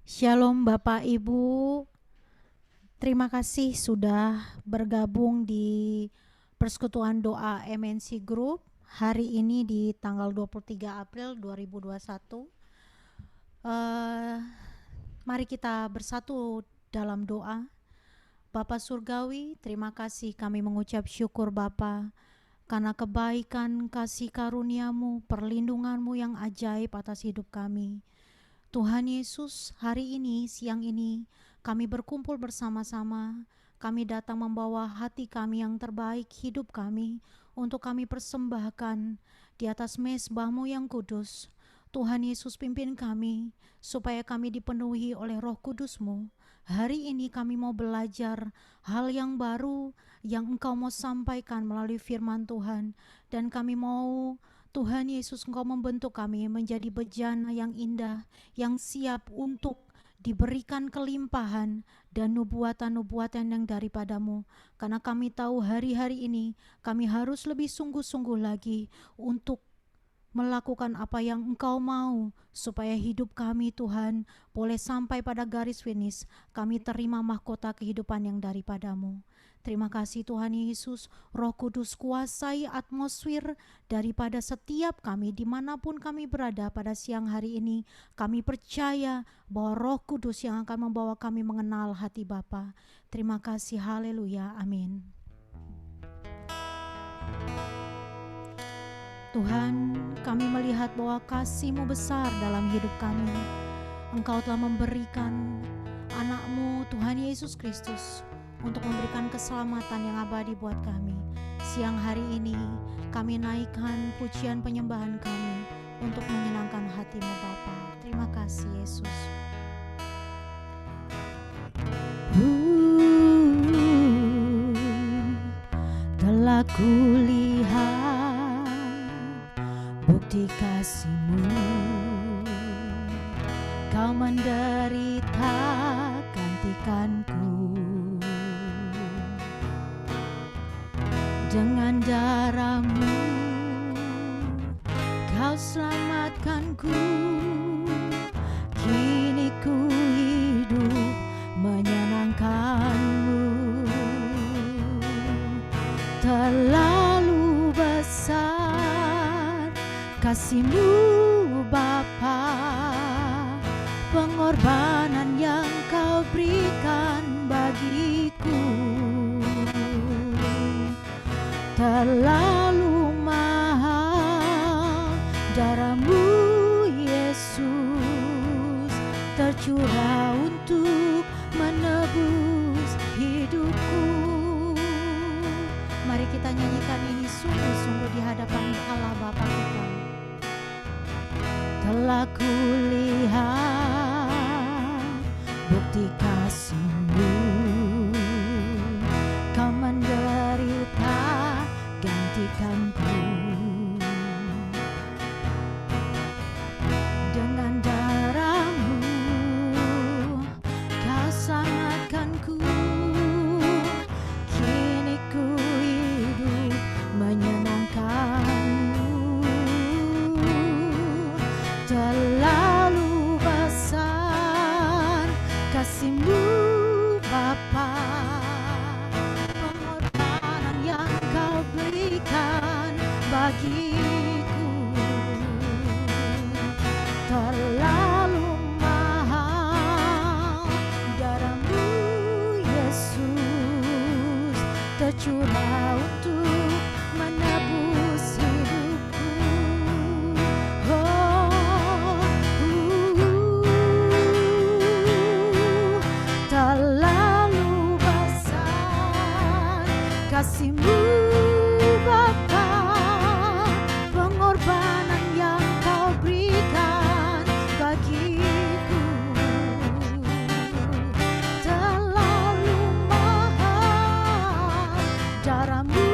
Shalom Bapak Ibu, terima kasih sudah bergabung di Persekutuan Doa MNC Group hari ini di tanggal 23 April 2021. Mari kita bersatu dalam doa. Bapa Surgawi, terima kasih, kami mengucap syukur Bapa karena kebaikan, kasih karunia-Mu, perlindungan-Mu yang ajaib atas hidup kami. Tuhan Yesus, hari ini, siang ini, kami berkumpul bersama-sama. Kami datang membawa hati kami yang terbaik, hidup kami, untuk kami persembahkan di atas mezbah-Mu yang kudus. Tuhan Yesus, pimpin kami, supaya kami dipenuhi oleh Roh Kudus-Mu. Hari ini kami mau belajar hal yang baru, yang Engkau mau sampaikan melalui firman Tuhan. Dan kami mau Tuhan Yesus, Engkau membentuk kami menjadi bejana yang indah, yang siap untuk diberikan kelimpahan dan nubuatan-nubuatan yang daripada-Mu. Karena kami tahu hari-hari ini kami harus lebih sungguh-sungguh lagi untuk melakukan apa yang Engkau mau, supaya hidup kami Tuhan boleh sampai pada garis finish, kami terima mahkota kehidupan yang daripada-Mu. Terima kasih Tuhan Yesus, Roh Kudus kuasai atmosfer daripada setiap kami dimanapun kami berada pada siang hari ini. Kami percaya bahwa Roh Kudus yang akan membawa kami mengenal hati Bapa. Terima kasih, haleluya, amin. Tuhan, kami melihat bahwa kasih-Mu besar dalam hidup kami. Engkau telah memberikan anak-Mu Tuhan Yesus Kristus untuk memberikan keselamatan yang abadi buat kami. Siang hari ini kami naikkan pujian penyembahan kami untuk menyenangkan hati-Mu Bapa. Terima kasih Yesus. Telah kulihat bukti kasih-Mu, Kau menderita gantikanku. Dengan darah-Mu Kau selamatkanku. Kini ku hidup menyenangkan-Mu. Terlalu besar kasih-Mu Bapa, pengorbanan yang Kau berikan bagiku. Terlalu mahal darah-Mu Yesus, tercurah untuk menebus hidupku. Mari kita nyanyikan ini sungguh-sungguh di hadapan Allah Bapa kita. Telah kulihat bukti kasih-Mu, Kau menderita gantikanku. Dengan darah-Mu Kau selamatkanku. Kini ku hidup menyenangkan-Mu. Terlalu besar kasih-Mu Bapa, pengorbanan yang Kau berikan bagiku. Terlalu mahal darah-Mu Yesus, tercurah untuk menebus hidupku. Terlalu besar kasih-Mu Bapa, pengorbanan yang Kau berikan bagiku. Terlalu mahal darah-Mu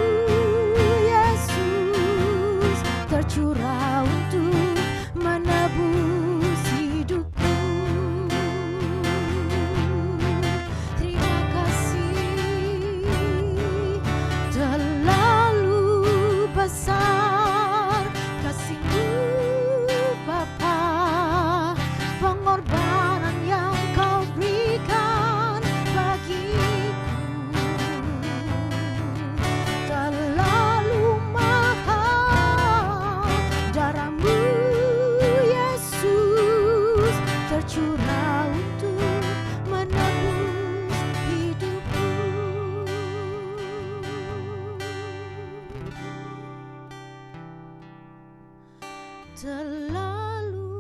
Terlalu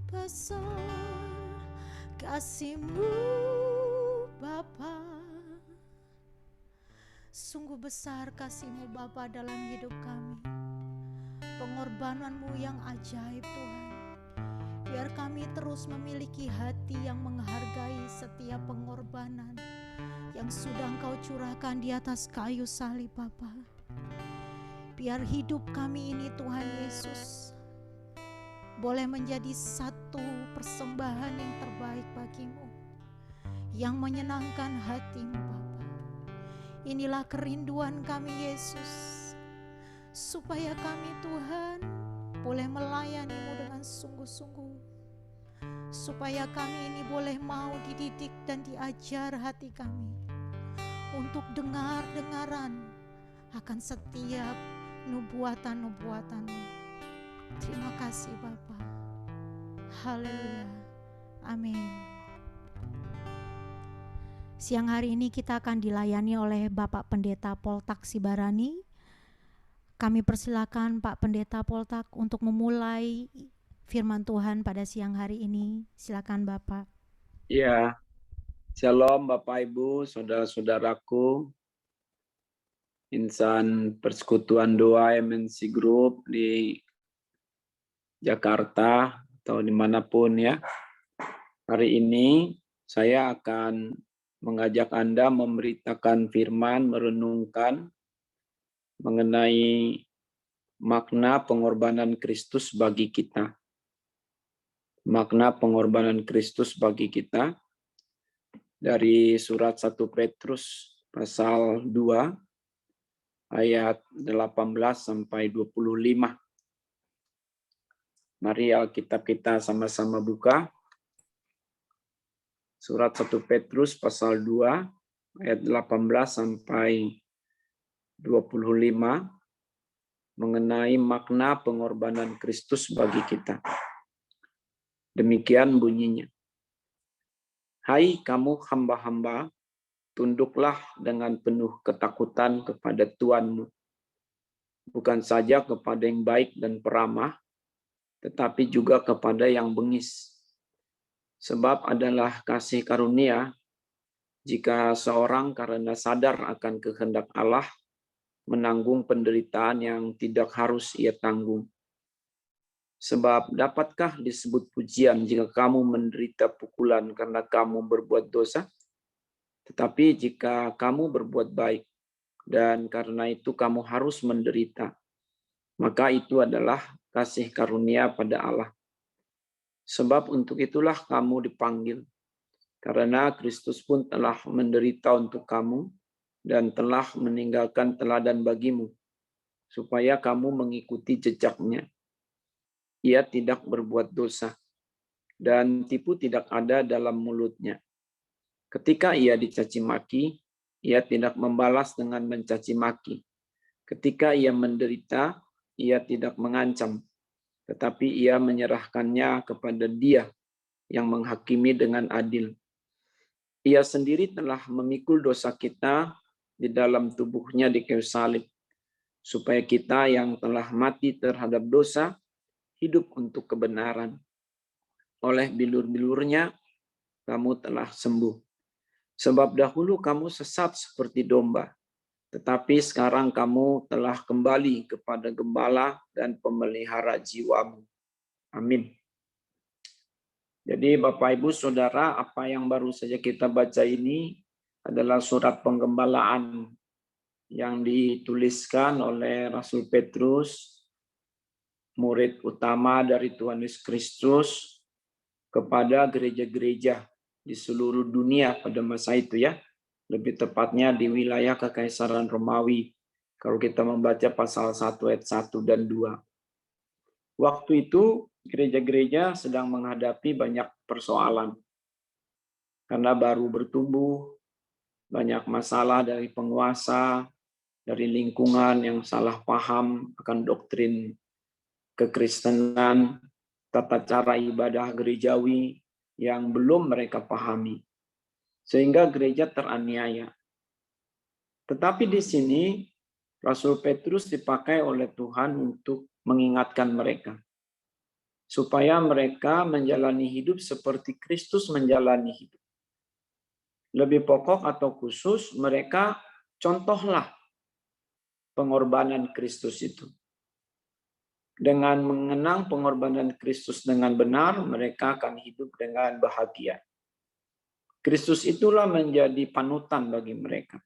besar kasih-Mu Bapa. Sungguh besar kasih-Mu Bapa dalam hidup kami. Pengorbanan-Mu yang ajaib Tuhan. Biar kami terus memiliki hati yang menghargai setiap pengorbanan yang sudah Engkau curahkan di atas kayu salib Bapa. Biar hidup kami ini Tuhan Yesus boleh menjadi satu persembahan yang terbaik bagi-Mu, yang menyenangkan hati-Mu Bapa. Inilah kerinduan kami Yesus, supaya kami Tuhan boleh melayani-Mu dengan sungguh-sungguh, supaya kami ini boleh mau dididik dan diajar hati kami untuk dengar-dengaran akan setiap nubuatan-nubuatan-Mu. Terima kasih Bapa. Haleluya. Amin. Siang hari ini kita akan dilayani oleh Bapak Pendeta Poltak Sibarani. Kami persilakan Pak Pendeta Poltak untuk memulai firman Tuhan pada siang hari ini. Silakan Bapak. Ya, Shalom Bapak Ibu, saudara-saudaraku, insan Persekutuan Doa MNC Group di Jakarta atau dimanapun ya. Hari ini saya akan mengajak Anda memberitakan firman, merenungkan mengenai makna pengorbanan Kristus bagi kita. Makna pengorbanan Kristus bagi kita dari surat 1 Petrus pasal 2 ayat 18 sampai 25. Mari Alkitab kita sama-sama buka. Surat 1 Petrus pasal 2 ayat 18 sampai 25 mengenai makna pengorbanan Kristus bagi kita. Demikian bunyinya. Hai kamu hamba-hamba, tunduklah dengan penuh ketakutan kepada Tuanmu, bukan saja kepada yang baik dan peramah, tetapi juga kepada yang bengis. Sebab adalah kasih karunia jika seorang karena sadar akan kehendak Allah menanggung penderitaan yang tidak harus ia tanggung. Sebab dapatkah disebut pujian jika kamu menderita pukulan karena kamu berbuat dosa? Tetapi jika kamu berbuat baik dan karena itu kamu harus menderita, maka itu adalah kasih karunia pada Allah. Sebab untuk itulah kamu dipanggil, karena Kristus pun telah menderita untuk kamu dan telah meninggalkan teladan bagimu, supaya kamu mengikuti jejaknya. Ia tidak berbuat dosa, dan tipu tidak ada dalam mulutnya. Ketika ia dicaci maki, ia tidak membalas dengan mencaci maki. Ketika ia menderita, ia tidak mengancam, tetapi ia menyerahkannya kepada Dia yang menghakimi dengan adil. Ia sendiri telah memikul dosa kita di dalam tubuhnya di kayu salib, supaya kita yang telah mati terhadap dosa, hidup untuk kebenaran. Oleh bilur-bilurnya, kamu telah sembuh. Sebab dahulu kamu sesat seperti domba, tetapi sekarang kamu telah kembali kepada gembala dan pemelihara jiwamu. Amin. Jadi Bapak Ibu Saudara, apa yang baru saja kita baca ini adalah surat penggembalaan yang dituliskan oleh Rasul Petrus, murid utama dari Tuhan Yesus Kristus, kepada gereja-gereja di seluruh dunia pada masa itu ya. Lebih tepatnya di wilayah Kekaisaran Romawi, kalau kita membaca pasal 1 ayat 1 dan 2. Waktu itu gereja-gereja sedang menghadapi banyak persoalan. Karena baru bertumbuh, banyak masalah dari penguasa, dari lingkungan yang salah paham akan doktrin kekristenan, tata cara ibadah gerejawi yang belum mereka pahami. Sehingga gereja teraniaya. Tetapi di sini Rasul Petrus dipakai oleh Tuhan untuk mengingatkan mereka. supaya mereka menjalani hidup seperti Kristus menjalani hidup. Lebih pokok atau khusus, mereka contohlah pengorbanan Kristus itu. Dengan mengenang pengorbanan Kristus dengan benar, mereka akan hidup dengan bahagia. Kristus itulah menjadi panutan bagi mereka.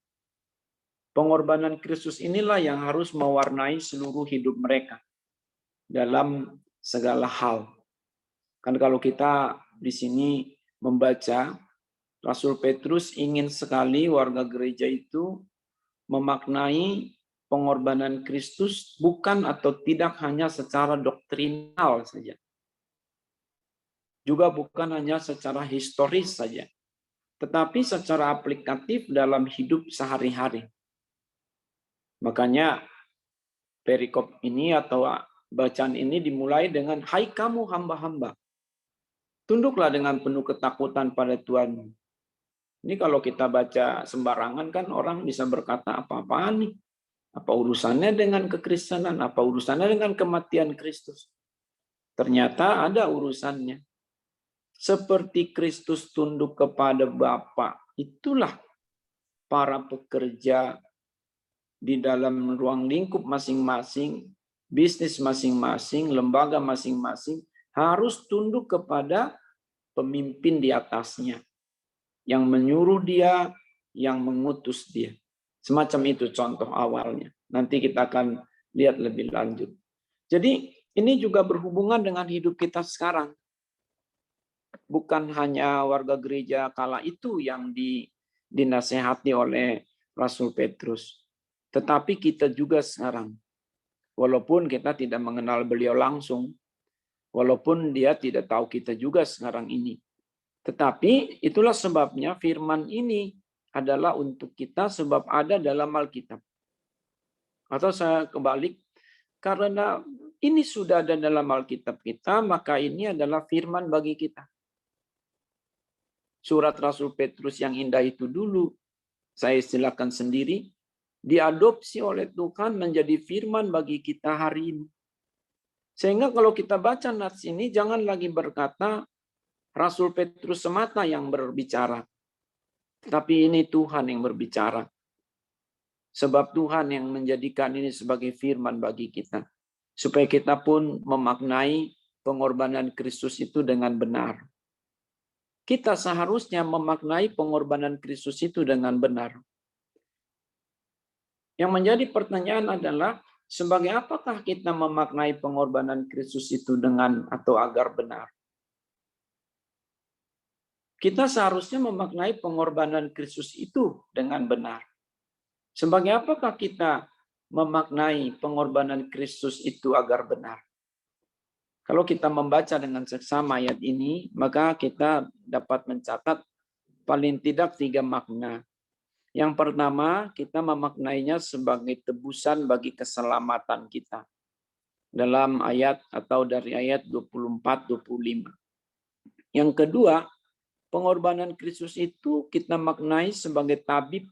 Pengorbanan Kristus inilah yang harus mewarnai seluruh hidup mereka dalam segala hal. Kan kalau kita di sini membaca, Rasul Petrus ingin sekali warga gereja itu memaknai pengorbanan Kristus bukan atau tidak hanya secara doktrinal saja. Juga bukan hanya secara historis saja, tetapi secara aplikatif dalam hidup sehari-hari. Makanya perikop ini atau bacaan ini dimulai dengan, "Hai kamu hamba-hamba, tunduklah dengan penuh ketakutan pada Tuhanmu." Ini kalau kita baca sembarangan kan orang bisa berkata apa-apaan nih. Apa urusannya dengan kekristenan? Apa urusannya dengan kematian Kristus? Ternyata ada urusannya. Seperti Kristus tunduk kepada Bapa, itulah para pekerja di dalam ruang lingkup masing-masing, bisnis masing-masing, lembaga masing-masing harus tunduk kepada pemimpin di atasnya, yang menyuruh dia, yang mengutus dia. Semacam itu contoh awalnya. Nanti kita akan lihat lebih lanjut. Jadi ini juga berhubungan dengan hidup kita sekarang. Bukan hanya warga gereja kala itu yang dinasehati oleh Rasul Petrus. Tetapi kita juga sekarang. Walaupun kita tidak mengenal beliau langsung. Walaupun dia tidak tahu kita juga sekarang ini. Tetapi itulah sebabnya firman ini adalah untuk kita sebab ada dalam Alkitab. Atau saya kebalik, karena ini sudah ada dalam Alkitab kita, maka ini adalah firman bagi kita. Surat Rasul Petrus yang indah itu dulu, saya istilahkan sendiri, diadopsi oleh Tuhan menjadi firman bagi kita hari ini. Sehingga kalau kita baca nats ini, jangan lagi berkata, Rasul Petrus semata yang berbicara. Tapi ini Tuhan yang berbicara. Sebab Tuhan yang menjadikan ini sebagai firman bagi kita. Supaya kita pun memaknai pengorbanan Kristus itu dengan benar. Kita seharusnya memaknai pengorbanan Kristus itu dengan benar. Yang menjadi pertanyaan adalah, sebagai apakah kita memaknai pengorbanan Kristus itu dengan atau agar benar? Kita seharusnya memaknai pengorbanan Kristus itu dengan benar. Sebagai apakah kita memaknai pengorbanan Kristus itu agar benar? Kalau kita membaca dengan seksama ayat ini, maka kita dapat mencatat paling tidak 3 makna. Yang pertama, kita memaknainya sebagai tebusan bagi keselamatan kita. Dalam ayat atau dari ayat 24-25. Yang kedua, pengorbanan Kristus itu kita maknai sebagai tabib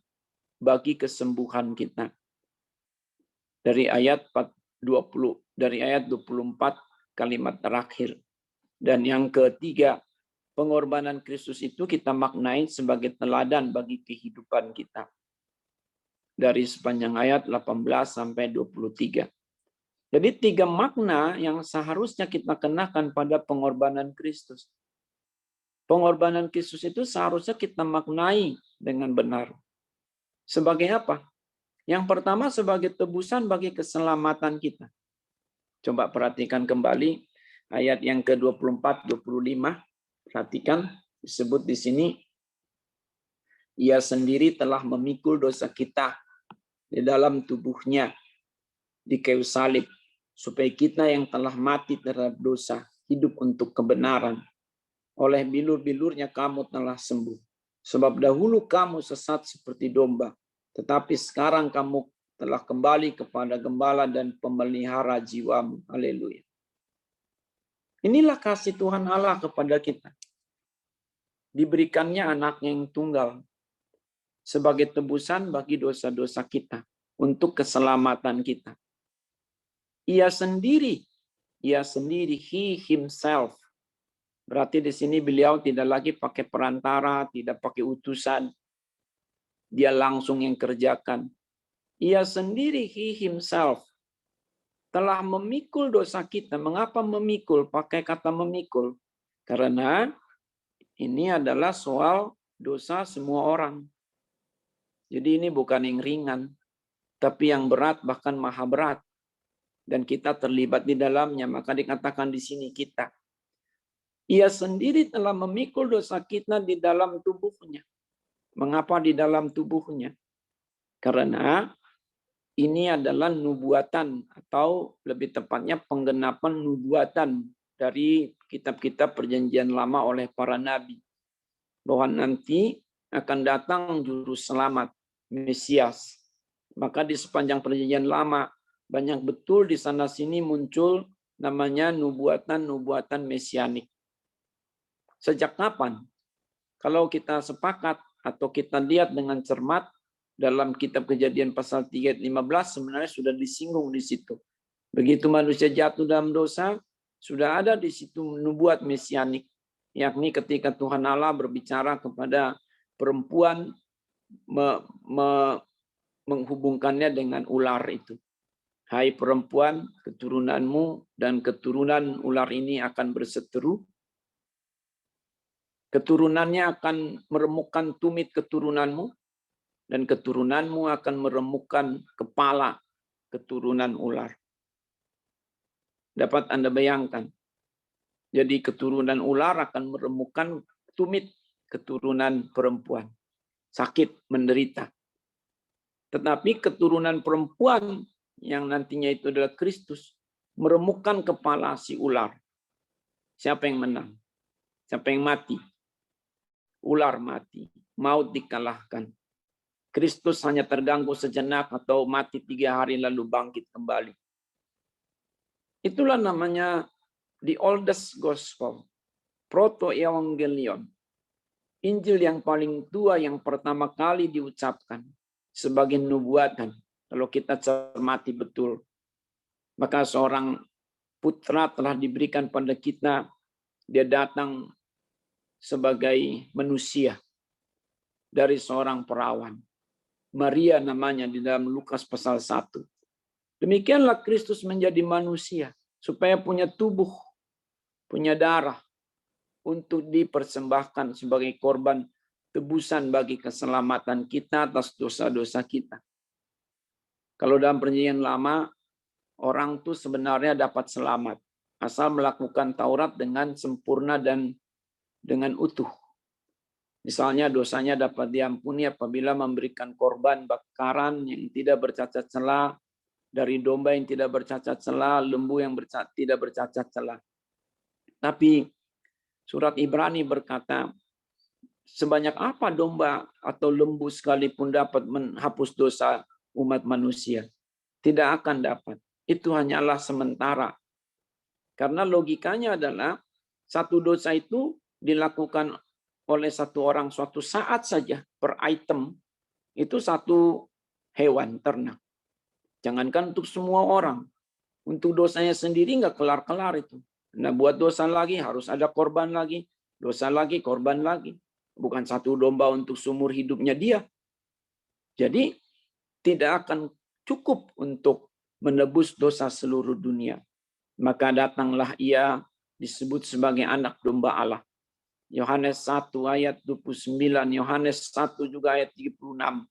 bagi kesembuhan kita. Dari ayat 24 kalimat terakhir. Dan yang ketiga, pengorbanan Kristus itu kita maknai sebagai teladan bagi kehidupan kita. Dari sepanjang ayat 18 sampai 23. Jadi 3 makna yang seharusnya kita kenakan pada pengorbanan Kristus. Pengorbanan Kristus itu seharusnya kita maknai dengan benar. Sebagai apa? Yang pertama sebagai tebusan bagi keselamatan kita. Coba perhatikan kembali ayat yang ke-24-25. Perhatikan disebut di sini, Ia sendiri telah memikul dosa kita di dalam tubuhnya di kayu salib, supaya kita yang telah mati terhadap dosa hidup untuk kebenaran. Oleh bilur-bilurnya kamu telah sembuh. Sebab dahulu kamu sesat seperti domba, tetapi sekarang kamu telah kembali kepada gembala dan pemelihara jiwamu. Haleluya. Inilah kasih Tuhan Allah kepada kita. Diberikannya anaknya yang tunggal sebagai tebusan bagi dosa-dosa kita untuk keselamatan kita. Ia sendiri Ia sendiri, he himself. Berarti di sini beliau tidak lagi pakai perantara, tidak pakai utusan. Dia langsung yang kerjakan. Ia sendiri, he himself, telah memikul dosa kita. Mengapa memikul? Pakai kata memikul. Karena ini adalah soal dosa semua orang. Jadi ini bukan yang ringan, tapi yang berat, bahkan maha berat. Dan kita terlibat di dalamnya, maka dikatakan di sini kita. Ia sendiri telah memikul dosa kita di dalam tubuhnya. Mengapa di dalam tubuhnya? Karena ini adalah nubuatan, atau lebih tepatnya penggenapan nubuatan dari kitab-kitab perjanjian lama oleh para nabi. Bahwa nanti akan datang juru selamat, Mesias. Maka di sepanjang perjanjian lama, banyak betul di sana-sini muncul namanya nubuatan-nubuatan mesianik. Sejak kapan? Kalau kita sepakat atau kita lihat dengan cermat, dalam kitab Kejadian pasal 3 ayat 15 sebenarnya sudah disinggung di situ. Begitu manusia jatuh dalam dosa, sudah ada di situ nubuat mesianik, yakni ketika Tuhan Allah berbicara kepada perempuan menghubungkannya dengan ular itu. Hai perempuan, keturunanmu dan keturunan ular ini akan berseteru. Keturunannya akan meremukkan tumit keturunanmu, dan keturunanmu akan meremukkan kepala keturunan ular. Dapat Anda bayangkan? Jadi keturunan ular akan meremukkan tumit keturunan perempuan. Sakit, menderita. Tetapi keturunan perempuan yang nantinya itu adalah Kristus meremukkan kepala si ular. Siapa yang menang? Siapa yang mati? Ular mati. Maut dikalahkan. Kristus hanya terganggu sejenak atau mati 3 hari lalu bangkit kembali. Itulah namanya the oldest gospel, proto-evangelion. Injil yang paling tua yang pertama kali diucapkan sebagai nubuatan. Kalau kita cermati betul, maka seorang putra telah diberikan pada kita. Dia datang sebagai manusia dari seorang perawan. Maria namanya di dalam Lukas pasal 1. Demikianlah Kristus menjadi manusia, supaya punya tubuh, punya darah, untuk dipersembahkan sebagai korban tebusan bagi keselamatan kita atas dosa-dosa kita. Kalau dalam perjanjian lama, orang itu sebenarnya dapat selamat, asal melakukan Taurat dengan sempurna dan dengan utuh. Misalnya dosanya dapat diampuni apabila memberikan korban bakaran yang tidak bercacat celah, dari domba yang tidak bercacat celah, lembu yang tidak bercacat celah. Tapi surat Ibrani berkata, sebanyak apa domba atau lembu sekalipun dapat menghapus dosa umat manusia? Tidak akan dapat. Itu hanyalah sementara. Karena logikanya adalah satu dosa itu dilakukan oleh satu orang suatu saat saja per item, itu satu hewan ternak. Jangankan untuk semua orang, untuk dosanya sendiri nggak kelar-kelar itu. Nah, buat dosa lagi harus ada korban lagi, dosa lagi, korban lagi. Bukan satu domba untuk seumur hidupnya dia. Jadi tidak akan cukup untuk menebus dosa seluruh dunia. Maka datanglah ia disebut sebagai anak domba Allah. Yohanes 1 ayat 29, Yohanes 1 juga ayat 36.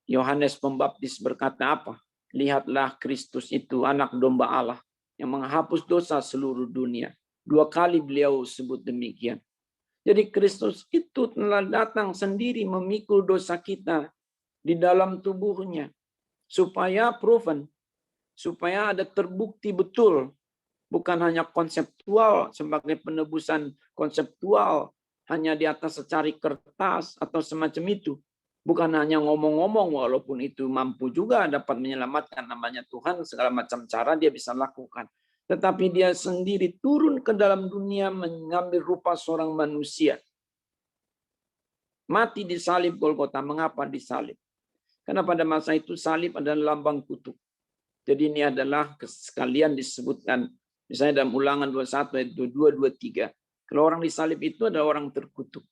Yohanes Pembaptis berkata apa? Lihatlah Kristus itu anak domba Allah yang menghapus dosa seluruh dunia. 2 kali beliau sebut demikian. Jadi Kristus itu telah datang sendiri memikul dosa kita di dalam tubuhnya. Supaya proven, supaya ada terbukti betul. Bukan hanya konseptual sebagai penebusan konseptual hanya di atas secari kertas atau semacam itu. Bukan hanya ngomong-ngomong, walaupun itu mampu juga dapat menyelamatkan, namanya Tuhan, segala macam cara dia bisa lakukan. Tetapi dia sendiri turun ke dalam dunia mengambil rupa seorang manusia. Mati di salib Golgota. Mengapa disalib? Karena pada masa itu salib adalah lambang kutuk. Jadi ini adalah sekalian disebutkan Misalnya dalam Ulangan 21 ayat 22, 23. Kalau orang disalib itu adalah orang terkutuk.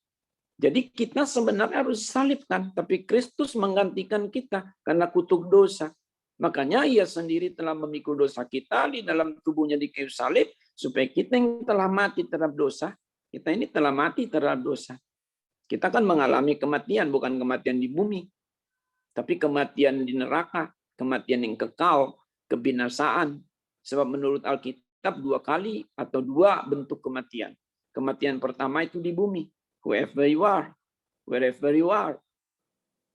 Jadi kita sebenarnya harus disalibkan, tapi Kristus menggantikan kita karena kutuk dosa. Makanya ia sendiri telah memikul dosa kita di dalam tubuhnya di kayu salib, supaya kita yang telah mati terhadap dosa, kita ini telah mati terhadap dosa. Kita kan mengalami kematian, bukan kematian di bumi, tapi kematian di neraka, kematian yang kekal, kebinasaan. Sebab menurut Alkitab 2 kali atau 2 bentuk kematian. Kematian pertama itu di bumi, wherever you are,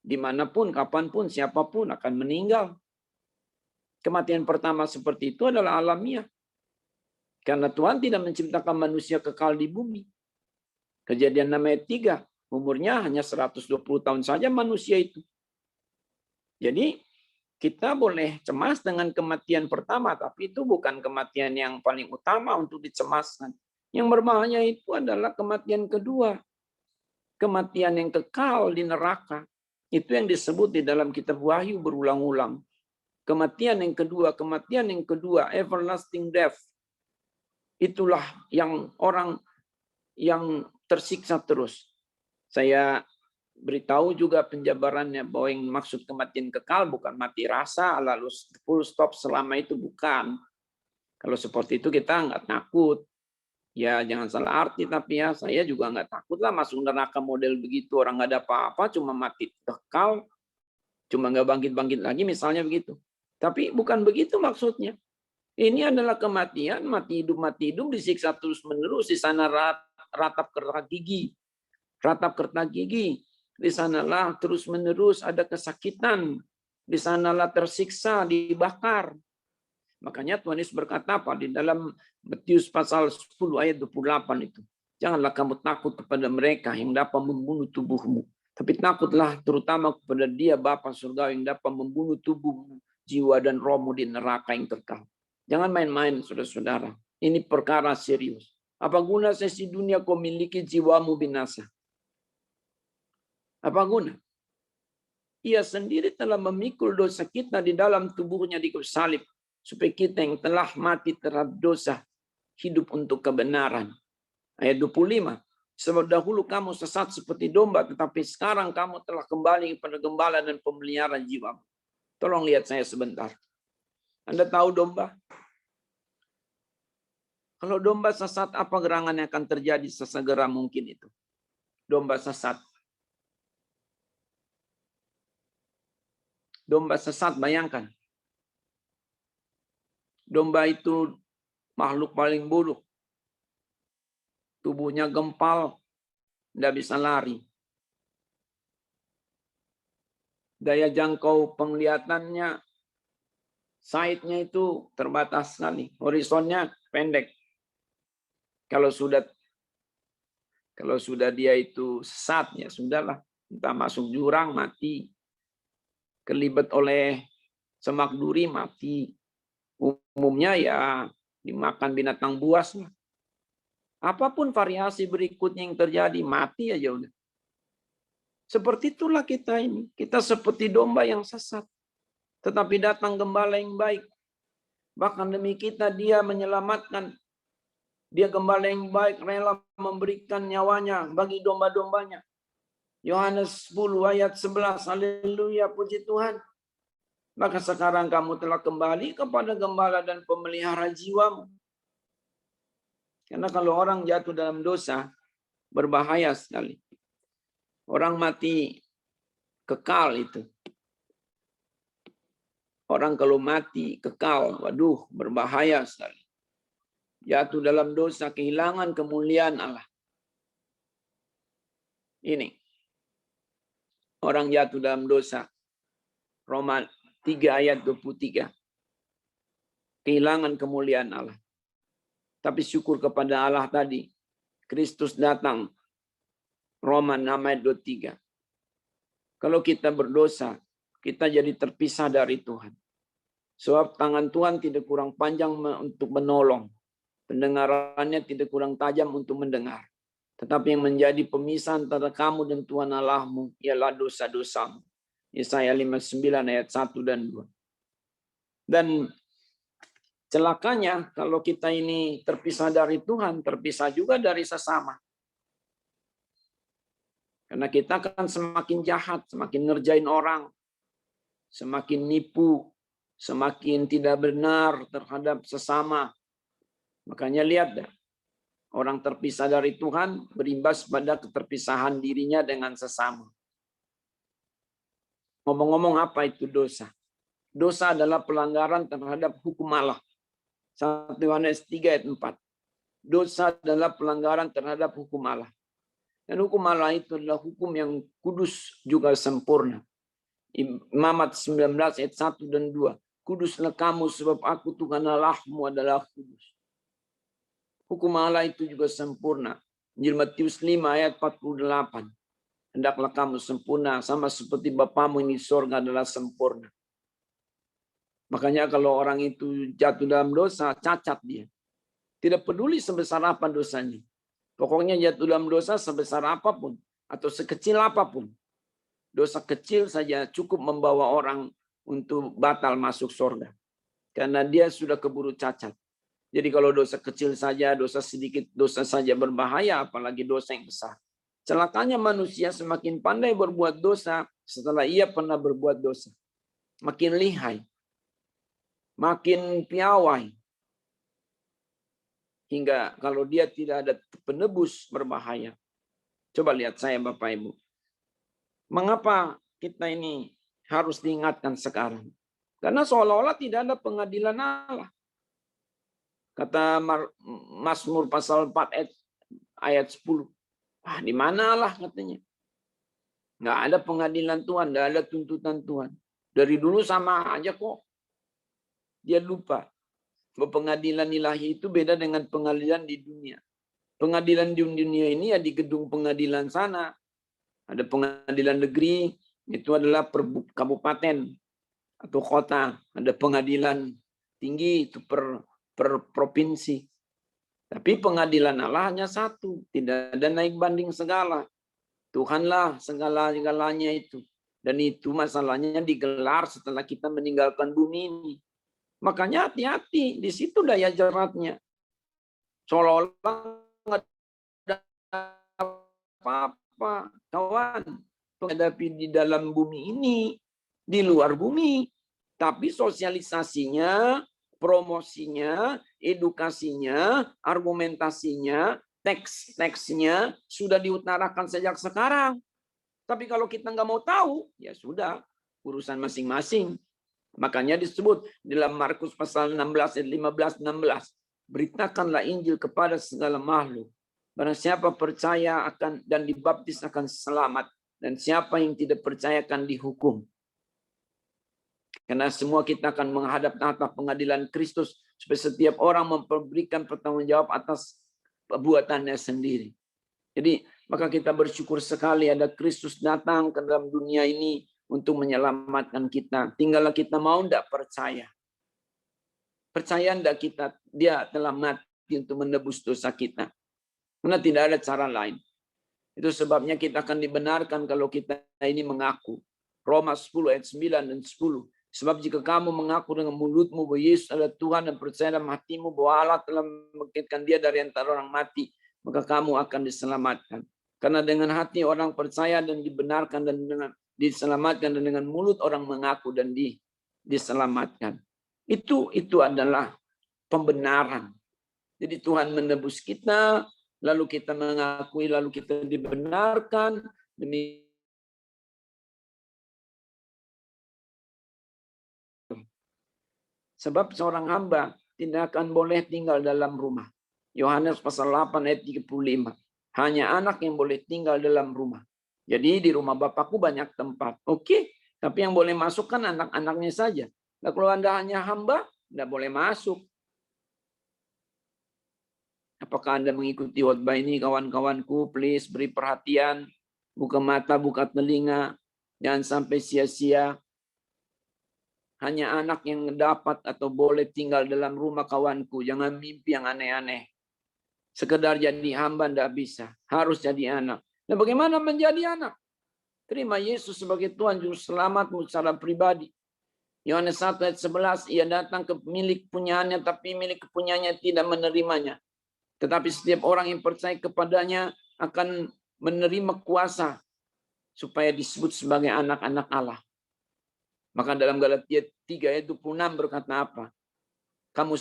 dimanapun, kapanpun, siapapun akan meninggal. Kematian pertama seperti itu adalah alamiah. Karena Tuhan tidak menciptakan manusia kekal di bumi. Kejadian 6 ayat 3, umurnya hanya 120 tahun saja manusia itu. Jadi kita boleh cemas dengan kematian pertama, tapi itu bukan kematian yang paling utama untuk dicemaskan. Yang berbahaya itu adalah kematian kedua. Kematian yang kekal di neraka. Itu yang disebut di dalam kitab Wahyu berulang-ulang. Kematian yang kedua, everlasting death. Itulah yang orang yang tersiksa terus. Saya beritahu juga penjabarannya bahwa yang maksud kematian kekal bukan mati rasa, lalu full stop selama itu, bukan. Kalau seperti itu kita nggak takut. Ya jangan salah arti, tapi ya saya juga nggak takut lah masuk neraka model begitu. Orang nggak ada apa-apa, cuma mati kekal, cuma nggak bangkit-bangkit lagi misalnya begitu. Tapi bukan begitu maksudnya. Ini adalah kematian, mati hidup, disiksa terus-menerus. Di sana ratap kertas gigi. Di sanalah terus-menerus ada kesakitan. Di sanalah tersiksa, dibakar. Makanya Tuhan Yesus berkata apa? Di dalam Matius pasal 10 ayat 28 itu. Janganlah kamu takut kepada mereka yang dapat membunuh tubuhmu. Tapi takutlah terutama kepada Dia Bapa Surgawi yang dapat membunuh tubuhmu, jiwa dan rohmu di neraka yang kekal. Jangan main-main, saudara-saudara. Ini perkara serius. Apa guna sesi dunia kau miliki jiwamu binasa? Apa guna? Ia sendiri telah memikul dosa kita di dalam tubuhnya di kayu salib, supaya kita yang telah mati terhadap dosa, hidup untuk kebenaran. Ayat 25. Sebab dahulu kamu sesat seperti domba, tetapi sekarang kamu telah kembali kepada gembala dan pemelihara jiwamu. Tolong lihat saya sebentar. Anda tahu domba? Kalau domba sesat, apa gerangan yang akan terjadi sesegera mungkin itu? Domba sesat. Domba sesat, bayangkan. Domba itu makhluk paling buruk. Tubuhnya gempal, tidak bisa lari. Daya jangkau penglihatannya, sight-nya itu terbatas sekali. Horizonnya pendek. Kalau sudah dia itu sesat, ya sudahlah. Entah masuk jurang, mati. Kelibet oleh semak duri, mati. Umumnya ya dimakan binatang buas. Apapun variasi berikutnya yang terjadi, mati aja udah. Seperti itulah kita ini. Kita seperti domba yang sesat. Tetapi datang gembala yang baik. Bahkan demi kita dia menyelamatkan. Dia gembala yang baik, rela memberikan nyawanya bagi domba-dombanya. Yohanes 10 ayat 11. Haleluya, puji Tuhan. Maka sekarang kamu telah kembali kepada gembala dan pemelihara jiwamu. Karena kalau orang jatuh dalam dosa, berbahaya sekali. Orang mati kekal itu. Orang kalau mati kekal, waduh, berbahaya sekali. Jatuh dalam dosa, kehilangan kemuliaan Allah. Ini. Orang jatuh dalam dosa. Roma 3 ayat 23. Kehilangan kemuliaan Allah. Tapi syukur kepada Allah tadi. Kristus datang. Roma 6 ayat 23. Kalau kita berdosa, kita jadi terpisah dari Tuhan. Sebab tangan Tuhan tidak kurang panjang untuk menolong. Pendengarannya tidak kurang tajam untuk mendengar. Tetapi yang menjadi pemisah antara kamu dan Tuhan Allahmu ialah dosa-dosamu. Yesaya 59 ayat 1 dan 2. Dan Celakanya kalau kita ini terpisah dari Tuhan, terpisah juga dari sesama. Karena kita akan semakin jahat, semakin ngerjain orang, semakin nipu, semakin tidak benar terhadap sesama. Makanya lihat dah, orang terpisah dari Tuhan berimbas pada keterpisahan dirinya dengan sesama. Ngomong-ngomong, apa itu dosa? Dosa adalah pelanggaran terhadap hukum Allah. 1 Yohanes 3 ayat 4. Dosa adalah pelanggaran terhadap hukum Allah. Dan hukum Allah itu adalah hukum yang kudus juga sempurna. Imamat 19 ayat 1 dan 2. Kuduslah kamu sebab aku Tuhan Allahmu adalah kudus. Hukum Allah itu juga sempurna. Injil Matius 5 ayat 48. Hendaklah kamu sempurna sama seperti Bapamu ini di sorga adalah sempurna. Makanya kalau orang itu jatuh dalam dosa, cacat dia. Tidak peduli sebesar apa dosanya. Pokoknya jatuh dalam dosa sebesar apapun atau sekecil apapun. Dosa kecil saja cukup membawa orang untuk batal masuk surga. Karena dia sudah keburu cacat. Jadi kalau dosa kecil saja, dosa sedikit, dosa saja berbahaya, apalagi dosa yang besar. Celakanya manusia semakin pandai berbuat dosa setelah ia pernah berbuat dosa. Makin lihai. Makin piawai. Hingga kalau dia tidak ada penebus berbahaya. Coba lihat saya Bapak Ibu. Mengapa kita ini harus diingatkan sekarang? Karena seolah-olah tidak ada pengadilan Allah. Kata Mazmur pasal 4 ayat 10. Wah, di mana Allah katanya? Nggak ada pengadilan Tuhan, nggak ada tuntutan Tuhan. Dari dulu sama aja kok. Dia lupa bahwa pengadilan ilahi itu beda dengan pengadilan di dunia. Pengadilan di dunia ini ya di gedung pengadilan sana. Ada pengadilan negeri, itu adalah per kabupaten atau kota. Ada pengadilan tinggi, itu per provinsi. Tapi pengadilan Allah hanya satu. Tidak ada naik banding segala. Tuhanlah segala-galanya itu. Dan itu masalahnya digelar setelah kita meninggalkan bumi ini. Makanya hati-hati. Di situ daya jeratnya. Seolah-olah nggak ada apa-apa. Kawan, menghadapi di dalam bumi ini, di luar bumi. Tapi sosialisasinya, promosinya, edukasinya, argumentasinya, teks-teksnya sudah diutarakan sejak sekarang. Tapi kalau kita nggak mau tahu, ya sudah, urusan masing-masing. Makanya disebut dalam Markus pasal 16 ayat 15-16, beritakanlah Injil kepada segala makhluk. Barang siapa percaya akan dan dibaptis akan selamat, dan siapa yang tidak percaya akan dihukum. Karena semua kita akan menghadap tahta pengadilan Kristus supaya setiap orang memberikan pertanggungjawab atas perbuatannya sendiri. Jadi maka kita bersyukur sekali ada Kristus datang ke dalam dunia ini untuk menyelamatkan kita. Tinggallah kita mau tidak percaya. Percaya tidak kita dia telah mati untuk menebus dosa kita. Karena tidak ada cara lain. Itu sebabnya kita akan dibenarkan kalau kita ini mengaku. Roma 10 ayat 9 dan 10. Sebab jika kamu mengaku dengan mulutmu bahwa Yesus adalah Tuhan dan percaya dalam hatimu bahwa Allah telah membangkitkan dia dari antara orang mati, maka kamu akan diselamatkan. Karena dengan hati orang percaya dan dibenarkan dan dengan diselamatkan, dan dengan mulut orang mengaku dan diselamatkan. Itu adalah pembenaran. Jadi Tuhan menebus kita, lalu kita mengakui, lalu kita dibenarkan demi sebab seorang hamba tidak akan boleh tinggal dalam rumah. Yohanes pasal 8 ayat 35. Hanya anak yang boleh tinggal dalam rumah. Jadi di rumah Bapakku banyak tempat. Oke, tapi yang boleh masuk kan anak-anaknya saja. Nah, kalau Anda hanya hamba, tidak boleh masuk. Apakah Anda mengikuti khotbah ini, kawan-kawanku? Please beri perhatian. Buka mata, buka telinga. Jangan sampai sia-sia. Hanya anak yang dapat atau boleh tinggal dalam rumah kawanku. Jangan mimpi yang aneh-aneh. Sekedar jadi hamba tidak bisa. Harus jadi anak. Nah, bagaimana menjadi anak? Terima Yesus sebagai Tuhan Juru Selamatmu secara pribadi. Yohanes 1 ayat 11, ia datang ke milik punyaannya, tapi milik kepunyaannya tidak menerimanya. Tetapi setiap orang yang percaya kepadanya akan menerima kuasa supaya disebut sebagai anak-anak Allah. Maka dalam Galatia 3 ayat 26 berkata apa? Kamu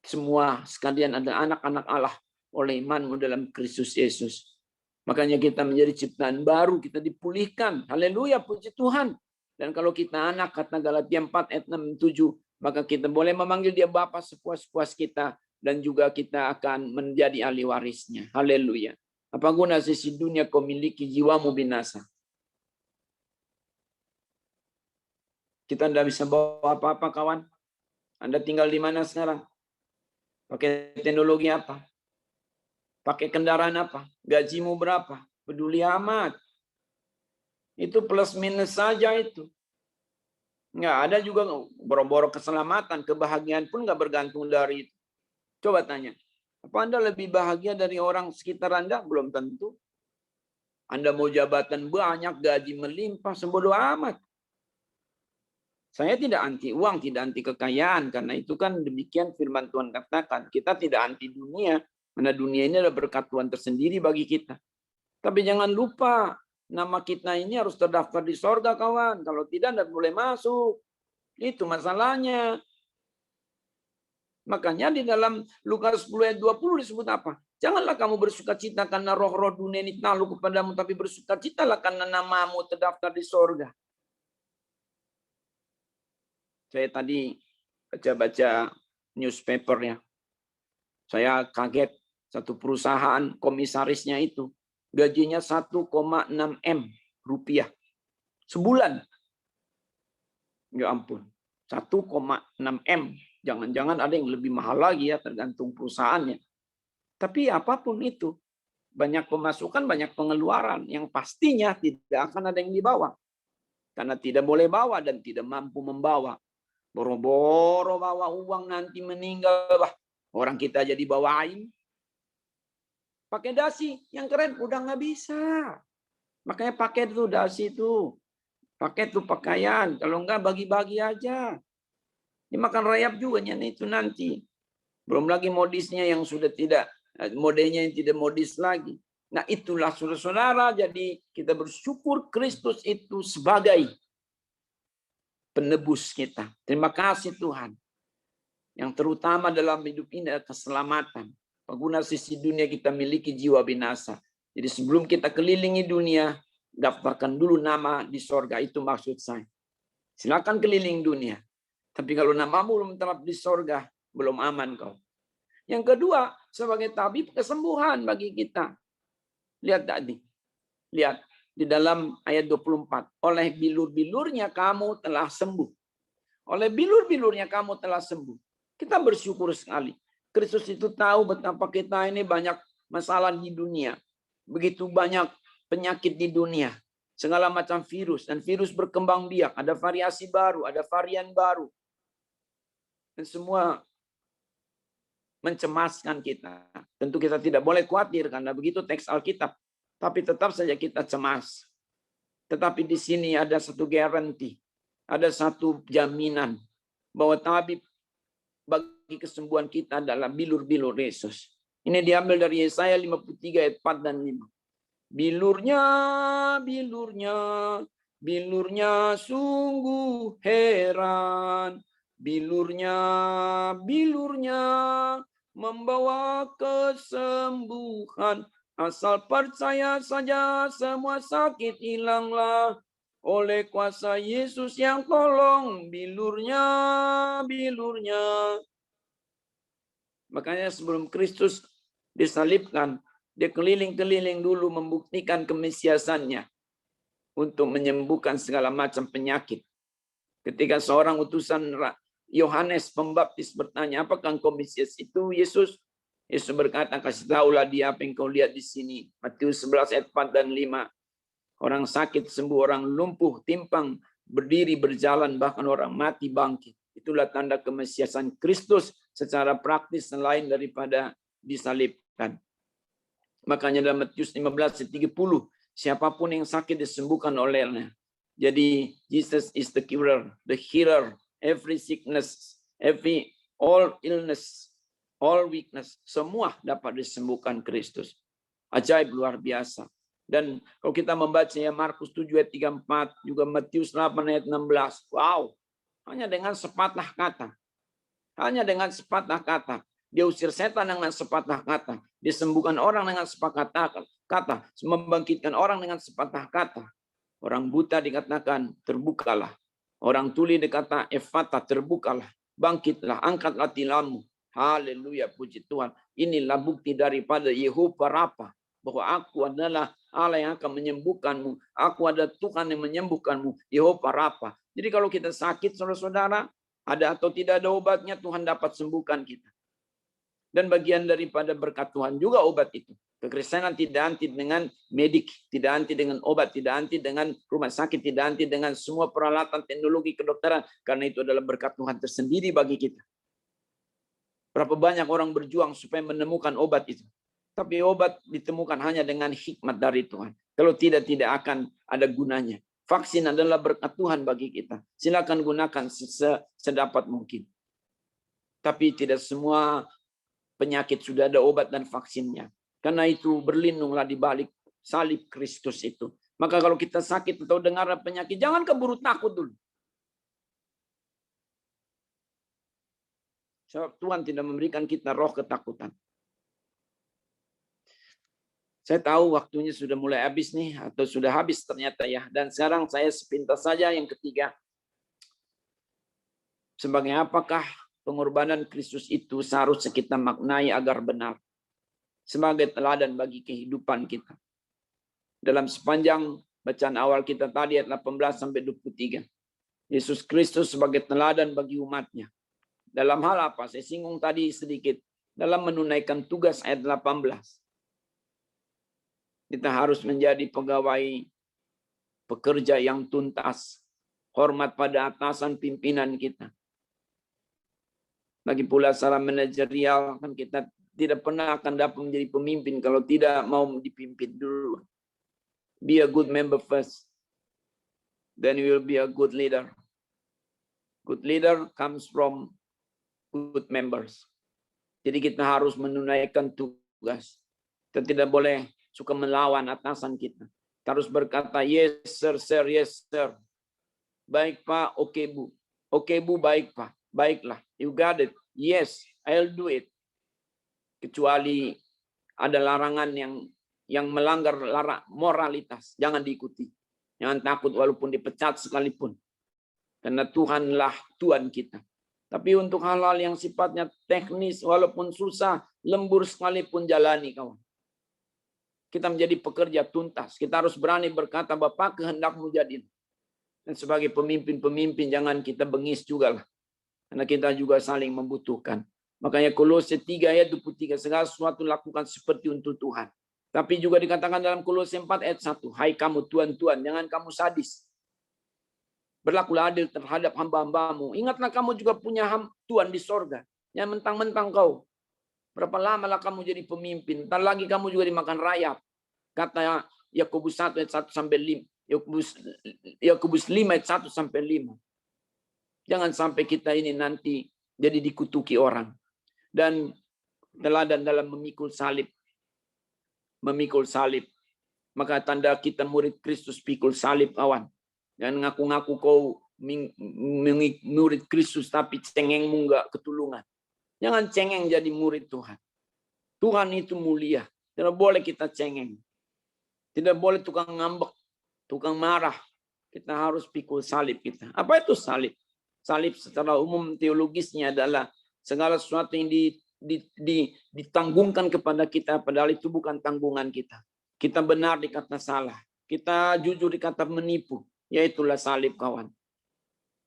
semua sekalian adalah anak-anak Allah oleh imanmu dalam Kristus Yesus. Makanya kita menjadi ciptaan baru, kita dipulihkan. Haleluya, puji Tuhan. Dan kalau kita anak, kata Galatia 4 ayat 6 7, maka kita boleh memanggil dia Bapa sepuas-puas kita, dan juga kita akan menjadi ahli warisnya. Haleluya. Apa guna sisi dunia kau miliki, jiwamu binasa? Kita tidak bisa bawa apa-apa, kawan. Anda tinggal di mana sekarang? Pakai teknologi apa? Pakai kendaraan apa? Gajimu berapa? Peduli amat. Itu plus minus saja itu. Nggak ada juga boro-boro keselamatan, kebahagiaan pun nggak bergantung dari itu. Coba tanya, apa Anda lebih bahagia dari orang sekitar Anda? Belum tentu. Anda mau jabatan banyak, gaji melimpah, sebodoh amat. Saya tidak anti uang, tidak anti kekayaan, karena itu kan demikian firman Tuhan katakan. Kita tidak anti dunia, karena dunia ini adalah berkat Tuhan tersendiri bagi kita. Tapi jangan lupa, nama kita ini harus terdaftar di sorga, kawan. Kalau tidak, tidak boleh masuk. Itu masalahnya. Makanya di dalam Lukas 10 ayat 20 disebut apa? Janganlah kamu bersuka cita karena roh-roh dunia ini takluk kepadamu, tapi bersukacitalah karena namamu terdaftar di sorga. Saya tadi baca-baca newspaper ya. Saya kaget, satu perusahaan komisarisnya itu gajinya 1,6 M rupiah sebulan. Ya ampun, 1,6 M. Jangan-jangan ada yang lebih mahal lagi ya, tergantung perusahaannya. Tapi apapun itu, banyak pemasukan, banyak pengeluaran. Yang pastinya tidak akan ada yang dibawa. Karena tidak boleh bawa dan tidak mampu membawa. Boro-boro bawa uang nanti meninggal. Bah, orang kita jadi bawain. Pakai dasi yang keren udah nggak bisa. Makanya pakai tuh dasi tuh. Pakai tuh pakaian. Kalau enggak bagi-bagi aja. Dimakan rayap juga itu nanti. Belum lagi modisnya yang sudah tidak, modenya yang tidak modis lagi. Nah itulah saudara-saudara. Jadi kita bersyukur Kristus itu sebagai penebus kita. Terima kasih Tuhan. Yang terutama dalam hidup ini adalah keselamatan. Pengguna sisi dunia kita miliki jiwa binasa. Jadi sebelum kita kelilingi dunia, daftarkan dulu nama di sorga. Itu maksud saya. Silakan keliling dunia. Tapi kalau namamu belum terap di sorga, belum aman kau. Yang kedua, sebagai tabib kesembuhan bagi kita. Lihat tadi. Lihat di dalam ayat 24. Oleh bilur-bilurnya kamu telah sembuh. Oleh bilur-bilurnya kamu telah sembuh. Kita bersyukur sekali. Kristus itu tahu betapa kita ini banyak masalah di dunia. Begitu banyak penyakit di dunia. Segala macam virus. Dan virus berkembang biak. Ada variasi baru, ada varian baru. Dan semua mencemaskan kita. Tentu kita tidak boleh khawatir karena begitu teks Alkitab. Tapi tetap saja kita cemas. Tetapi di sini ada satu garansi. Ada satu jaminan bahwa tabib bagi kesembuhan kita adalah bilur-bilur Yesus. Ini diambil dari Yesaya 53 ayat 4 dan 5. Bilurnya, bilurnya, bilurnya sungguh heran. Bilurnya, bilurnya membawa kesembuhan. Asal percaya saja semua sakit hilanglah. Oleh kuasa Yesus yang tolong, bilurnya, bilurnya. Makanya sebelum Kristus disalibkan, dia keliling-keliling dulu membuktikan kemesiasannya untuk menyembuhkan segala macam penyakit. Ketika seorang utusan Yohanes Pembaptis bertanya, apakah engkau Mesias itu, Yesus? Yesus berkata, kasih tahulah dia apa yang kau lihat di sini. Matius 11 ayat 4 dan 5. Orang sakit sembuh, orang lumpuh, timpang, berdiri, berjalan, bahkan orang mati bangkit. Itulah tanda kemesiasan Kristus secara praktis selain daripada disalibkan. Makanya dalam Matius 15 ayat 30, siapapun yang sakit disembuhkan olehnya. Jadi Jesus is the curer, the healer, every sickness, all illness, all weakness, semua dapat disembuhkan Kristus. Ajaib luar biasa. Dan kalau kita membaca ya Markus 7 ayat 34, juga Matius 8 ayat 16. Wow, hanya dengan sepatah kata. Hanya dengan sepatah kata. Dia usir setan dengan sepatah kata. Disembuhkan orang dengan sepatah kata. Membangkitkan orang dengan sepatah kata. Orang buta dikatakan terbukalah. Orang tuli dikata efata terbukalah. Bangkitlah, angkatlah tilammu. Haleluya, puji Tuhan. Inilah bukti daripada Yehova Rafa. Bahwa aku adalah Allah yang akan menyembuhkanmu. Aku adalah Tuhan yang menyembuhkanmu. Yehova Rafa. Jadi kalau kita sakit, saudara-saudara, ada atau tidak ada obatnya, Tuhan dapat sembuhkan kita. Dan bagian daripada berkat Tuhan juga obat itu. Kekristenan tidak anti dengan medik, tidak anti dengan obat, tidak anti dengan rumah sakit, tidak anti dengan semua peralatan teknologi kedokteran. Karena itu adalah berkat Tuhan tersendiri bagi kita. Berapa banyak orang berjuang supaya menemukan obat itu. Tapi obat ditemukan hanya dengan hikmat dari Tuhan. Kalau tidak akan ada gunanya. Vaksin adalah berkat Tuhan bagi kita. Silakan gunakan sedapat mungkin. Tapi tidak semua penyakit sudah ada obat dan vaksinnya. Karena itu berlindunglah di balik salib Kristus itu. Maka kalau kita sakit atau dengar penyakit, jangan keburu takut dulu. Sebab Tuhan tidak memberikan kita roh ketakutan. Saya tahu waktunya sudah mulai habis nih, atau sudah habis ternyata ya. Dan sekarang saya sepintas saja yang ketiga. Sebagai apakah pengorbanan Kristus itu seharusnya kita maknai agar benar. Sebagai teladan bagi kehidupan kita. Dalam sepanjang bacaan awal kita tadi ayat 18-23. Yesus Kristus sebagai teladan bagi umatnya. Dalam hal apa? Saya singgung tadi sedikit. Dalam menunaikan tugas ayat 18. Kita harus menjadi pegawai pekerja yang tuntas. Hormat pada atasan pimpinan kita. Lagi pula secara manajerial kan kita tidak pernah akan dapat menjadi pemimpin kalau tidak mau dipimpin dulu. Be a good member first. Then you will be a good leader. Good leader comes from good members. Jadi kita harus menunaikan tugas. Kita tidak boleh suka melawan atasan kita. Kita harus berkata, yes sir, yes sir. Baik Pak, oke Bu. Oke Bu, baik Pak. Baiklah, you got it. Yes, I'll do it. Kecuali ada larangan yang melanggar moralitas, jangan diikuti. Jangan takut walaupun dipecat sekalipun. Karena Tuhanlah Tuhan kita. Tapi untuk hal-hal yang sifatnya teknis, walaupun susah, lembur sekalipun jalani kawan. Kita menjadi pekerja tuntas. Kita harus berani berkata, Bapak kehendakmu jadi. Dan sebagai pemimpin-pemimpin, jangan kita bengis juga lah. Karena kita juga saling membutuhkan. Makanya Kolose 3 ayat 23, segala sesuatu lakukan seperti untuk Tuhan. Tapi juga dikatakan dalam Kolose 4 ayat 1, hai kamu tuan-tuan, jangan kamu sadis. Berlakulah adil terhadap hamba-hambamu. Ingatlah kamu juga punya Tuhan di sorga. Yang mentang-mentang kau. Berapa lama lah kamu jadi pemimpin. Ntar lagi kamu juga dimakan rayap. Kata Yakobus 1 ayat 1 sampai 5. Yakobus 5 ayat 1 sampai 5. Jangan sampai kita ini nanti jadi dikutuki orang. Dan teladan dalam memikul salib. Memikul salib. Maka tanda kita murid Kristus pikul salib kawan. Jangan ngaku-ngaku kau murid Kristus tapi cengengmu enggak ketulungan. Jangan cengeng jadi murid Tuhan. Tuhan itu mulia. Tidak boleh kita cengeng. Tidak boleh tukang ngambek, tukang marah. Kita harus pikul salib kita. Apa itu salib? Salib secara umum teologisnya adalah segala sesuatu yang ditanggungkan kepada kita, padahal itu bukan tanggungan kita. Kita benar dikata salah. Kita jujur dikata menipu. Yaitulah salib kawan.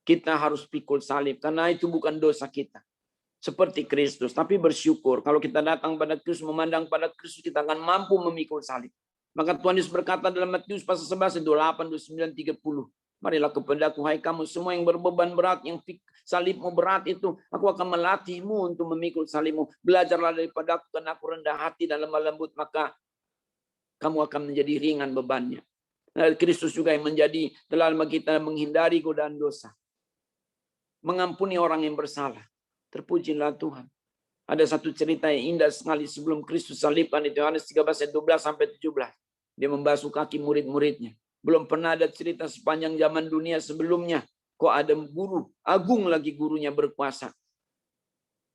Kita harus pikul salib karena itu bukan dosa kita. Seperti Kristus, tapi bersyukur kalau kita datang pada Kristus, memandang pada Kristus, kita akan mampu memikul salib. Maka Tuhan Yesus berkata dalam Matius pasal 11, 28, 29, 30. Marilah kepadaku, hai kamu semua yang berbeban berat, yang salibmu berat itu, aku akan melatihmu untuk memikul salibmu. Belajarlah daripada aku, karena aku rendah hati dan lemah lembut, maka kamu akan menjadi ringan bebannya. Kristus juga yang menjadi telah bagi kita menghindari godaan dosa. Mengampuni orang yang bersalah. Terpujilah Tuhan. Ada satu cerita yang indah sekali sebelum Kristus salibkan di Yohanes 13 ayat 12 sampai 17. Dia membasuh kaki murid-muridnya. Belum pernah ada cerita sepanjang zaman dunia sebelumnya. Kok ada guru, agung lagi gurunya berkuasa.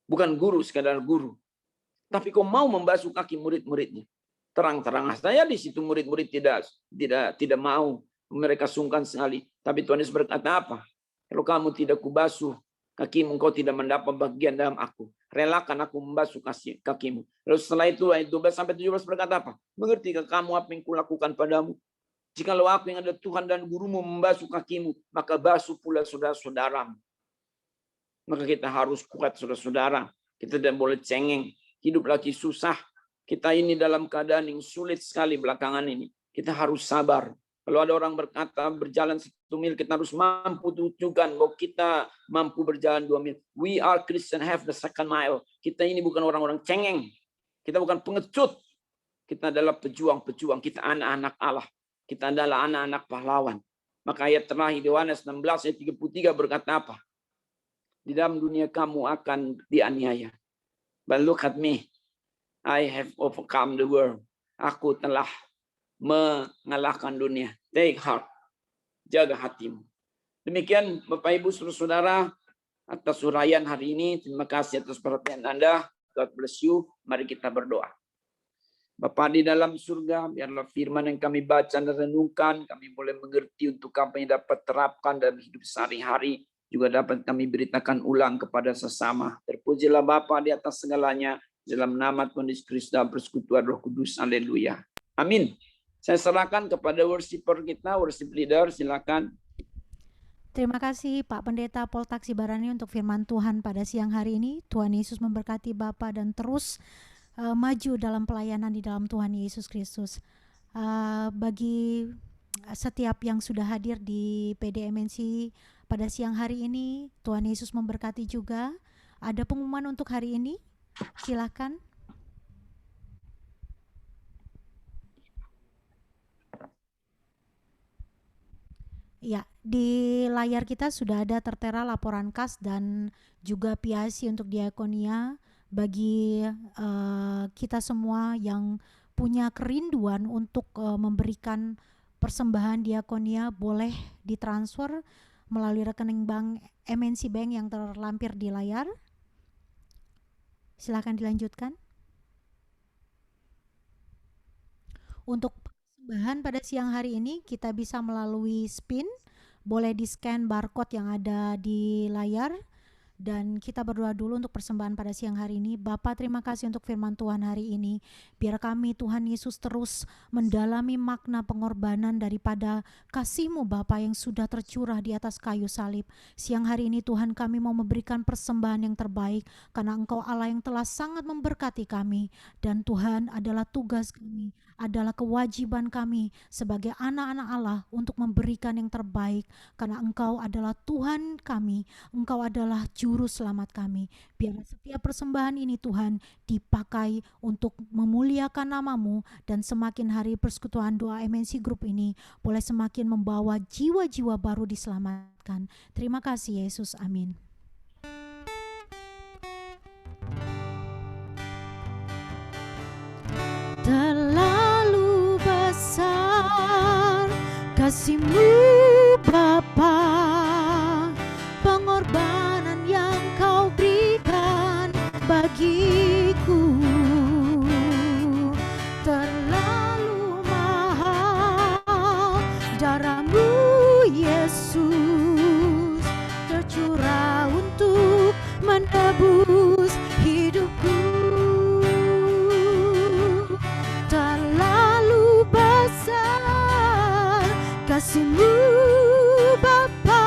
Bukan guru, sekadar guru. Tapi kok mau membasuh kaki murid-muridnya. Terang-terang saja di situ murid-murid tidak mau. Mereka sungkan sekali. Tapi Tuhan Yesus berkata apa? Kalau kamu tidak kubasuh kakimu, engkau tidak mendapat bagian dalam aku. Relakan aku membasuh kakimu. Lalu setelah itu ayat 12 sampai 17 berkata apa? Mengertikah kamu apa yang kulakukan padamu? Jikalau aku yang ada Tuhan dan gurumu membasuh kakimu, maka basuh pula saudara-saudaramu. Maka kita harus kuat saudara-saudara. Kita tidak boleh cengeng. Hidup lagi susah. Kita ini dalam keadaan yang sulit sekali belakangan ini. Kita harus sabar. Kalau ada orang berkata berjalan 1 mil, kita harus mampu tunjukkan bahwa kita mampu berjalan 2 mil. We are Christian, have the second mile. Kita ini bukan orang-orang cengeng. Kita bukan pengecut. Kita adalah pejuang-pejuang. Kita anak-anak Allah. Kita adalah anak-anak pahlawan. Maka ayat terakhir Yohanes 16 ayat 33 berkata apa? Di dalam dunia kamu akan dianiaya. But look at me. I have overcome the world. Aku telah mengalahkan dunia. Take heart. Jaga hatimu. Demikian Bapak Ibu saudara-saudara atas uraian hari ini. Terima kasih atas perhatian Anda. God bless you. Mari kita berdoa. Bapa di dalam surga, biarlah firman yang kami baca dan renungkan, kami boleh mengerti untuk apa yang dapat terapkan dalam hidup sehari-hari, juga dapat kami beritakan ulang kepada sesama. Terpujilah Bapa di atas segalanya, dalam nama Tuhan Yesus Kristus dan persekutuan Roh Kudus. Haleluya. Amin. Saya serahkan kepada worshiper kita, worship leader, silakan. Terima kasih Pak Pendeta Paul Taksibarani untuk firman Tuhan pada siang hari ini. Tuhan Yesus memberkati Bapak dan terus maju dalam pelayanan di dalam Tuhan Yesus Kristus. Bagi setiap yang sudah hadir di PDMNC pada siang hari ini, Tuhan Yesus memberkati juga. Ada pengumuman untuk hari ini? Silakan. Ya, di layar kita sudah ada tertera laporan kas dan juga PIC untuk diakonia. Bagi kita semua yang punya kerinduan untuk memberikan persembahan diakonia, boleh ditransfer melalui rekening bank MNC Bank yang terlampir di layar. Silakan dilanjutkan. Untuk persembahan pada siang hari ini kita bisa melalui SPIN, boleh di-scan barcode yang ada di layar. Dan kita berdoa dulu untuk persembahan pada siang hari ini. Bapa, terima kasih untuk firman Tuhan hari ini. Biar kami Tuhan Yesus terus mendalami makna pengorbanan daripada kasih-Mu Bapa yang sudah tercurah di atas kayu salib. Siang hari ini Tuhan, kami mau memberikan persembahan yang terbaik karena Engkau Allah yang telah sangat memberkati kami. Dan Tuhan, adalah tugas kami, adalah kewajiban kami sebagai anak-anak Allah untuk memberikan yang terbaik karena Engkau adalah Tuhan kami. Engkau adalah Juru Selamat kami. Biar setiap persembahan ini Tuhan dipakai untuk memuliakan nama-Mu, dan semakin hari persekutuan doa MNC Group ini boleh semakin membawa jiwa-jiwa baru diselamatkan. Terima kasih Yesus, amin. Terlalu besar kasih-Mu Bapa, pengorbanan yang Kau berikan bagiku terlalu mahal. Darah-Mu Yesus tercurah untuk menebus hidupku. Terlalu besar kasih-Mu Bapa,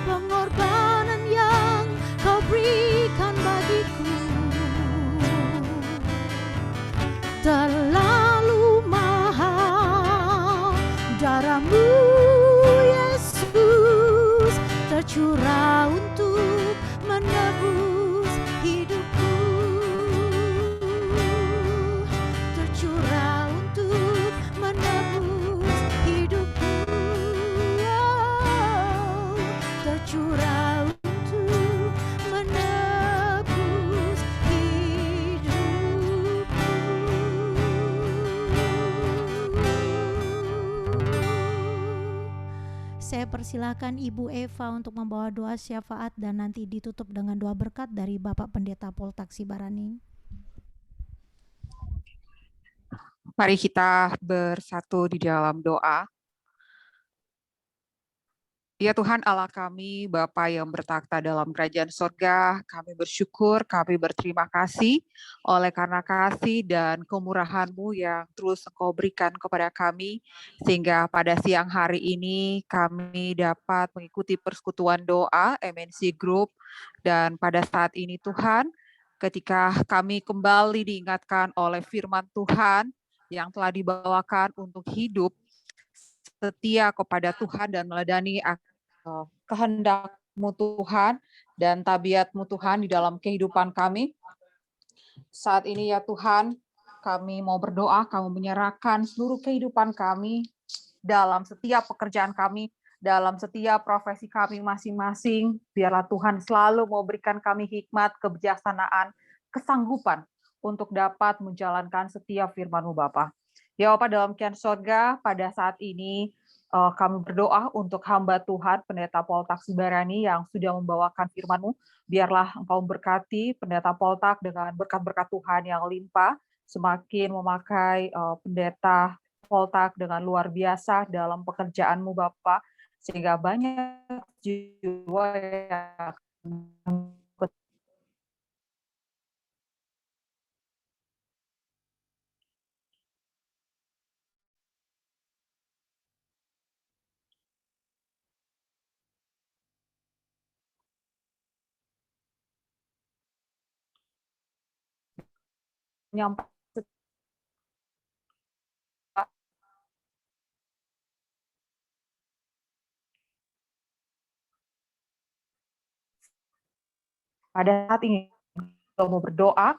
pengorbanan yang Kau berikan bagiku terlalu mahal. Darah-Mu Yesus tercurah untuk menebus hidupku, tercurah untuk menebus saya persilahkan Ibu Eva untuk membawa doa syafaat dan nanti ditutup dengan doa berkat dari Bapak Pendeta Poltak Sibarani. Mari kita bersatu di dalam doa. Ya Tuhan Allah kami, Bapa yang bertakhta dalam kerajaan sorga, kami bersyukur, kami berterima kasih oleh karena kasih dan kemurahan-Mu yang terus Engkau berikan kepada kami, sehingga pada siang hari ini kami dapat mengikuti persekutuan doa MNC Group, dan pada saat ini Tuhan, ketika kami kembali diingatkan oleh firman Tuhan yang telah dibawakan untuk hidup setia kepada Tuhan dan meladani kehendak-Mu Tuhan dan tabiat-Mu Tuhan di dalam kehidupan kami. Saat ini ya Tuhan, kami mau berdoa, kami menyerahkan seluruh kehidupan kami dalam setiap pekerjaan kami, dalam setiap profesi kami masing-masing. Biarlah Tuhan selalu mau berikan kami hikmat, kebijaksanaan, kesanggupan untuk dapat menjalankan setiap firman-Mu Bapa. Ya Bapa dalam kerajaan sorga, pada saat ini kami berdoa untuk hamba Tuhan, Pendeta Poltak Sibarani yang sudah membawakan firman-Mu. Biarlah Engkau berkati Pendeta Poltak dengan berkat-berkat Tuhan yang limpah, semakin memakai Pendeta Poltak dengan luar biasa dalam pekerjaan-Mu Bapa, sehingga banyak jiwa yang pada saat ini kita mau berdoa.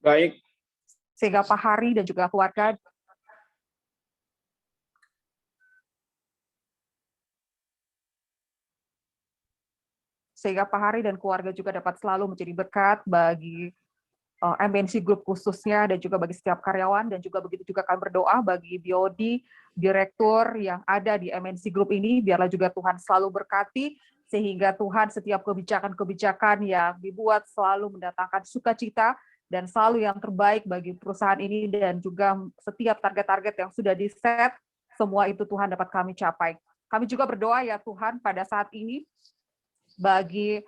Baik, Sehingga Pak Hari dan juga keluarga juga dapat selalu menjadi berkat bagi MNC Group khususnya dan juga bagi setiap karyawan, dan juga begitu juga kami berdoa bagi BOD, direktur yang ada di MNC Group ini, biarlah juga Tuhan selalu berkati, sehingga Tuhan setiap kebijakan-kebijakan yang dibuat selalu mendatangkan sukacita dan selalu yang terbaik bagi perusahaan ini, dan juga setiap target-target yang sudah di-set, semua itu Tuhan dapat kami capai. Kami juga berdoa ya Tuhan pada saat ini bagi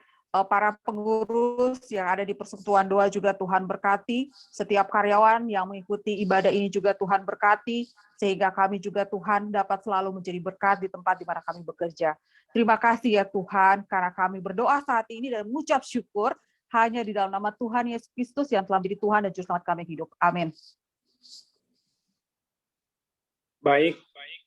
para pengurus yang ada di persekutuan doa juga Tuhan berkati, setiap karyawan yang mengikuti ibadah ini juga Tuhan berkati, sehingga kami juga Tuhan dapat selalu menjadi berkat di tempat di mana kami bekerja. Terima kasih ya Tuhan, karena kami berdoa saat ini dan mengucap syukur hanya di dalam nama Tuhan Yesus Kristus yang telah menjadi Tuhan dan Juru Selamat kami hidup. Amin. baik.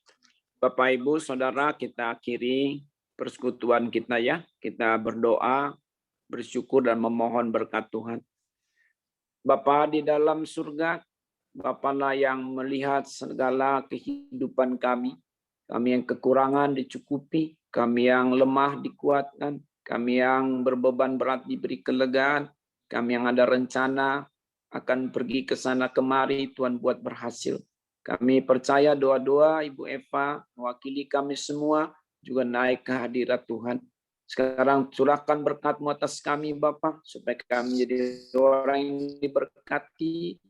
Bapak, Ibu, Saudara, kita akhiri persekutuan kita ya. Kita berdoa, bersyukur dan memohon berkat Tuhan. Bapa di dalam surga, Bapalah yang melihat segala kehidupan kami. Kami yang kekurangan dicukupi, kami yang lemah dikuatkan, kami yang berbeban berat diberi kelegaan, kami yang ada rencana akan pergi ke sana kemari, Tuhan buat berhasil. Kami percaya doa-doa Ibu Eva mewakili kami semua juga naik ke hadirat Tuhan. Sekarang curahkan berkat-Mu atas kami Bapa, supaya kami menjadi orang yang diberkati,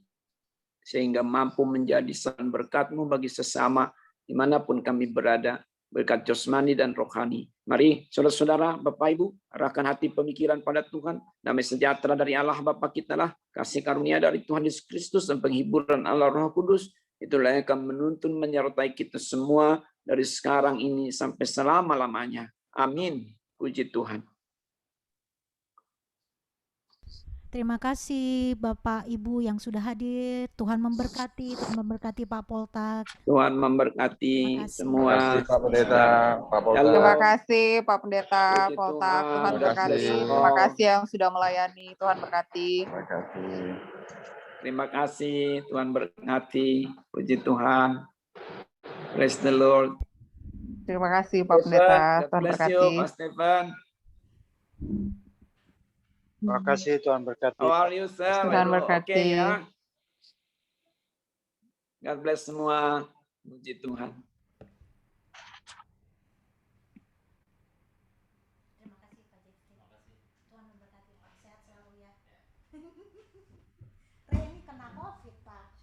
sehingga mampu menjadi saluran berkat-Mu bagi sesama dimanapun kami berada, berkat jasmani dan rohani. Mari saudara-saudara, Bapak Ibu, arahkan hati pemikiran pada Tuhan. Damai sejahtera dari Allah Bapa kita lah, kasih karunia dari Tuhan Yesus Kristus dan penghiburan Allah Roh Kudus, itulah yang akan menuntun menyertai kita semua dari sekarang ini sampai selama-lamanya. Amin. Puji Tuhan. Terima kasih Bapak Ibu yang sudah hadir. Tuhan memberkati, Tuhan memberkati Pak Poltak. Tuhan memberkati Terima kasih. semua. Terima kasih Pak Pendeta, Pak Poltak. Halo. Terima kasih Pak Pendeta Puji Poltak, Tuhan. Tuhan Terima berkati. kasih. Terima kasih yang sudah melayani, Tuhan berkati. Terima kasih. Terima kasih, Tuhan berkati. Puji Tuhan. Praise the Lord. Terima kasih Pak Pendeta, God Tuhan bless you, berkati. Pak Stephen. Terima kasih, Tuhan berkati. How are you, sir? Tuhan Aduh, berkati. Oke ya. God bless semua. Puji Tuhan. Terima kasih Pak Jeffrey. Tuhan memberkati Pak. Sehat selalu ya. Re ini kena COVID Pak.